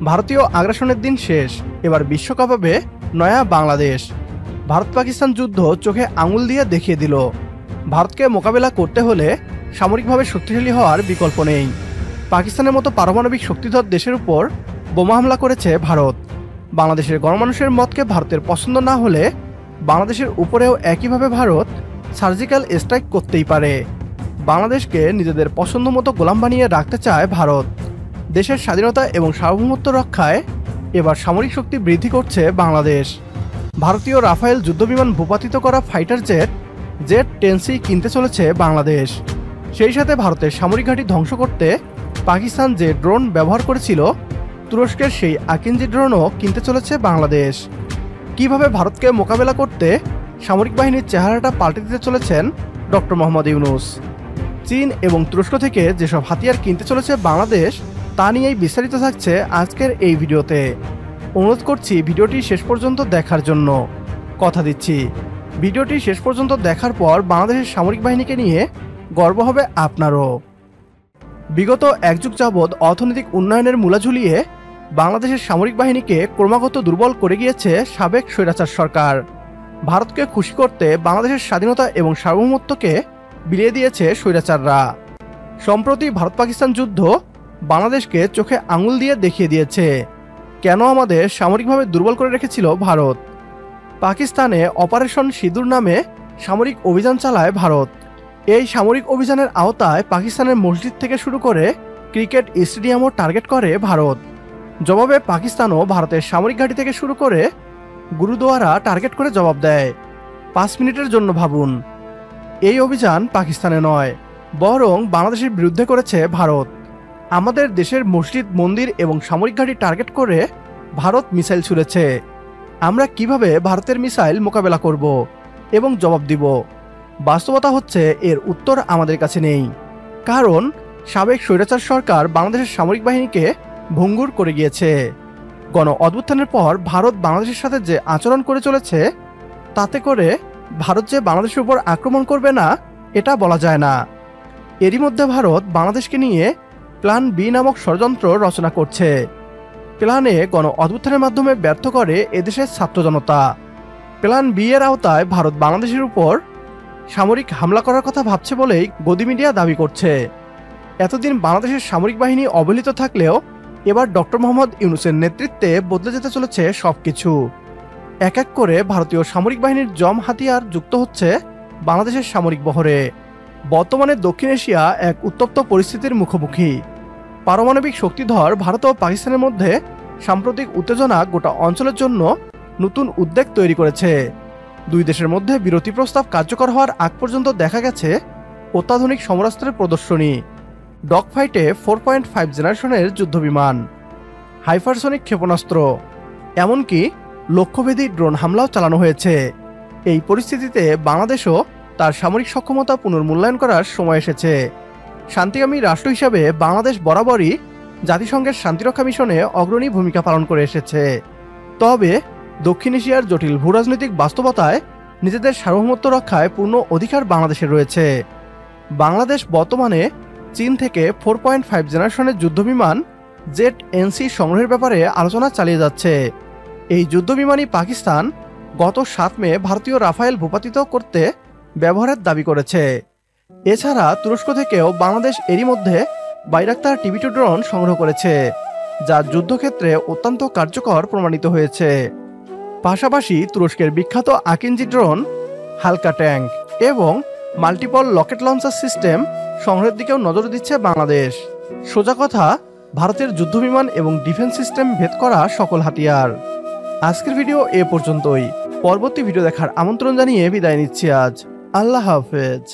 ভারতীয় আগ্রাসনের দিন শেষ, এবার বিশ্বকাপ হবে নয়া বাংলাদেশ। ভারত পাকিস্তান যুদ্ধ চোখে আঙুল দিয়ে দেখিয়ে দিল, ভারতকে মোকাবেলা করতে হলে সামরিকভাবে শক্তিশালী হওয়ার বিকল্প নেই। পাকিস্তানের মতো পারমাণবিক শক্তিধর দেশের উপর বোমা হামলা করেছে ভারত। বাংলাদেশের গণমানুষের মতকে ভারতের পছন্দ না হলে বাংলাদেশের উপরেও একইভাবে ভারত সার্জিক্যাল স্ট্রাইক করতেই পারে। বাংলাদেশকে নিজেদের পছন্দ মতো গোলাম বানিয়ে রাখতে চায় ভারত। দেশের স্বাধীনতা এবং সার্বভৌমত্ব রক্ষায় এবার সামরিক শক্তি বৃদ্ধি করছে বাংলাদেশ। ভারতীয় রাফায়েল যুদ্ধবিমান ভূপাতিত করা ফাইটার জেট 10C কিনতে চলেছে বাংলাদেশ। সেই সাথে ভারতের সামরিক ঘাঁটি ধ্বংস করতে পাকিস্তান যে ড্রোন ব্যবহার করেছিল, তুরস্কের সেই আকিঞ্জি ড্রোনও কিনতে চলেছে বাংলাদেশ। কিভাবে ভারতকে মোকাবেলা করতে সামরিক বাহিনীর চেহারাটা পাল্টে দিতে চলেছেন ডক্টর মোহাম্মদ ইউনূস। চীন এবং তুরস্ক থেকে যেসব হাতিয়ার কিনতে চলেছে বাংলাদেশ, তা নিয়েই বিস্তারিত থাকছে আজকের এই ভিডিওতে। অনুরোধ করছি ভিডিওটি শেষ পর্যন্ত দেখার জন্য। কথা দিচ্ছি, ভিডিওটি শেষ পর্যন্ত দেখার পর বাংলাদেশের সামরিক বাহিনীকে নিয়ে গর্ব হবে আপনারও। বিগত এক যুগ যাবৎ অর্থনৈতিক উন্নয়নের মূলা ঝুলিয়ে বাংলাদেশের সামরিক বাহিনীকে ক্রমাগত দুর্বল করে গিয়েছে সাবেক স্বৈরাচার সরকার। ভারতকে খুশি করতে বাংলাদেশের স্বাধীনতা এবং সার্বভৌমত্বকে বিলিয়ে দিয়েছে স্বৈরাচাররা। সম্প্রতি ভারত পাকিস্তান যুদ্ধ বাংলাদেশকে চোখে আঙুল দিয়ে দেখিয়ে দিয়েছে কেন আমাদের সামরিকভাবে দুর্বল করে রেখেছিল ভারত। পাকিস্তানে অপারেশন সিঁদুর নামে সামরিক অভিযান চালায় ভারত। এই সামরিক অভিযানের আওতায় পাকিস্তানের মসজিদ থেকে শুরু করে ক্রিকেট স্টেডিয়ামও টার্গেট করে ভারত। জবাবে পাকিস্তানও ভারতের সামরিক ঘাঁটি থেকে শুরু করে গুরুদুয়ারা টার্গেট করে জবাব দেয়। 5 মিনিটের জন্য ভাবুন, এই অভিযান পাকিস্তানে নয়, বরং বাংলাদেশের বিরুদ্ধে করেছে ভারত। আমাদের দেশের মসজিদ, মন্দির এবং সামরিক ঘাঁটি টার্গেট করে ভারত মিসাইল ছুড়েছে। আমরা কিভাবে ভারতের মিসাইল মোকাবেলা করব এবং জবাব দিব? বাস্তবতা হচ্ছে এর উত্তর আমাদের কাছে নেই, কারণ সাবেক স্বৈরাচার সরকার বাংলাদেশের সামরিক বাহিনীকে ভঙ্গুর করে গিয়েছে। গণ অভ্যুত্থানের পর ভারত বাংলাদেশের সাথে যে আচরণ করে চলেছে, তাতে করে ভারত যে বাংলাদেশের উপর আক্রমণ করবে না এটা বলা যায় না। এরই মধ্যে ভারত বাংলাদেশকে নিয়ে প্ল্যান বি নামক ষড়যন্ত্র রচনা করছে। প্ল্যানে গণ অভ্যুত্থানের মাধ্যমে ব্যর্থ করে এদেশের ছাত্র জনতা। প্ল্যান বি এর আওতায় ভারত বাংলাদেশের উপর সামরিক হামলা করার কথা ভাবছে বলেই গদি মিডিয়া দাবি করছে। এতদিন বাংলাদেশের সামরিক বাহিনী অবহেলিত থাকলেও এবার ডক্টর মোহাম্মদ ইউনূসের নেতৃত্বে বদলে যেতে চলেছে সবকিছু। এক এক করে ভারতীয় সামরিক বাহিনীর জম হাতিয়ার যুক্ত হচ্ছে বাংলাদেশের সামরিক বহরে। বর্তমানে দক্ষিণ এশিয়া এক উত্তপ্ত পরিস্থিতির মুখোমুখি। পারমাণবিক শক্তিধর ভারত ও পাকিস্তানের মধ্যে সাম্প্রতিক উত্তেজনা গোটা অঞ্চলের জন্য নতুন উদ্বেগ তৈরি করেছে। দুই দেশের মধ্যে বিরতি প্রস্তাব কার্যকর হওয়ার আগ পর্যন্ত দেখা গেছে অত্যাধুনিক সমরাস্ত্রের প্রদর্শনী, ডগ ফাইটে 4.5 জেনারেশনের যুদ্ধবিমান, হাইপারসনিক ক্ষেপণাস্ত্র, এমনকি লক্ষ্যভেদী ড্রোন হামলাও চালানো হয়েছে। এই পরিস্থিতিতে বাংলাদেশও তার সামরিক সক্ষমতা পুনর্মূল্যায়ন করার সময় এসেছে। শান্তিকামী রাষ্ট্র হিসাবে বাংলাদেশ বরাবরই জাতিসংঘের শান্তিরক্ষা মিশনে অগ্রণী ভূমিকা পালন করে এসেছে। তবে দক্ষিণ এশিয়ার জটিল ভূরাজনৈতিক বাস্তবতায় নিজেদের সার্বভৌমত্ব রক্ষায় পূর্ণ অধিকার বাংলাদেশের রয়েছে। বাংলাদেশ বর্তমানে চীন থেকে 4.5 জেনারেশনের যুদ্ধবিমান জেট 10C সংগ্রহের ব্যাপারে আলোচনা চালিয়ে যাচ্ছে। এই যুদ্ধবিমানই পাকিস্তান গত 7 মে ভারতীয় রাফায়েল ভূপাতিত করতে ব্যবহারের দাবি করেছে। এছাড়া তুরস্ক থেকেও বাংলাদেশ এরই মধ্যে বাইরাক্তার TB2 ড্রোন সংগ্রহ করেছে, যা যুদ্ধক্ষেত্রে অত্যন্ত কার্যকর প্রমাণিত হয়েছে। পাশাপাশি তুরস্কের বিখ্যাত আকিঞ্জি ড্রোন, হালকা ট্যাঙ্ক এবং মাল্টিপল রকেট লঞ্চার সিস্টেম সংগ্রহের দিকেও নজর দিচ্ছে বাংলাদেশ। সোজা কথা, ভারতের যুদ্ধবিমান এবং ডিফেন্স সিস্টেম ভেদ করা সকল হাতিয়ার। আজকের ভিডিও এ পর্যন্তই। পরবর্তী ভিডিও দেখার আমন্ত্রণ জানিয়ে বিদায় নিচ্ছি আজ। আল্লাহ হাফেজ।